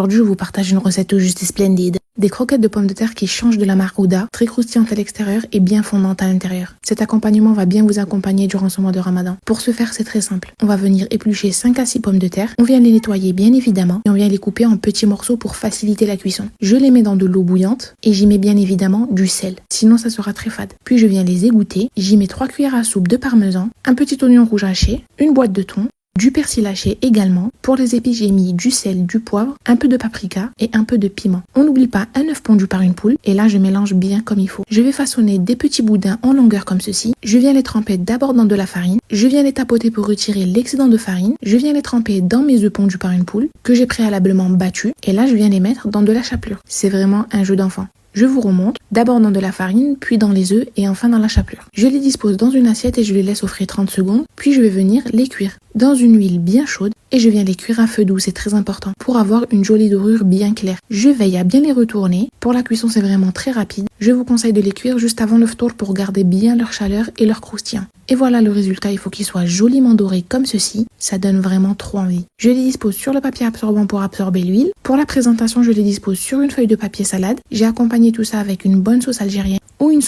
Aujourd'hui, je vous partage une recette juste splendide. Des croquettes de pommes de terre qui changent de la marque Houda, très croustillantes à l'extérieur et bien fondantes à l'intérieur. Cet accompagnement va bien vous accompagner durant ce mois de Ramadan. Pour ce faire, c'est très simple. On va venir éplucher 5 à 6 pommes de terre. On vient les nettoyer bien évidemment et on vient les couper en petits morceaux pour faciliter la cuisson. Je les mets dans de l'eau bouillante et j'y mets bien évidemment du sel. Sinon, ça sera très fade. Puis je viens les égoutter. J'y mets 3 cuillères à soupe de parmesan, un petit oignon rouge haché, une boîte de thon, du persil haché également. Pour les épices, j'ai mis du sel, du poivre, un peu de paprika et un peu de piment. On n'oublie pas un œuf pondu par une poule et là je mélange bien comme il faut. Je vais façonner des petits boudins en longueur comme ceci. Je viens les tremper d'abord dans de la farine. Je viens les tapoter pour retirer l'excédent de farine. Je viens les tremper dans mes œufs pondus par une poule que j'ai préalablement battus et là je viens les mettre dans de la chapelure. C'est vraiment un jeu d'enfant. Je vous remonte, d'abord dans de la farine, puis dans les œufs et enfin dans la chapelure. Je les dispose dans une assiette et je les laisse au frais 30 secondes, puis je vais venir les cuire dans une huile bien chaude et je viens les cuire à feu doux, c'est très important, pour avoir une jolie dorure bien claire. Je veille à bien les retourner. Pour la cuisson, c'est vraiment très rapide. Je vous conseille de les cuire juste avant le ftour pour garder bien leur chaleur et leur croustillant. Et voilà le résultat, il faut qu'il soit joliment doré comme ceci, ça donne vraiment trop envie. Je les dispose sur le papier absorbant pour absorber l'huile. Pour la présentation, je les dispose sur une feuille de papier salade. J'ai accompagné tout ça avec une bonne sauce algérienne ou une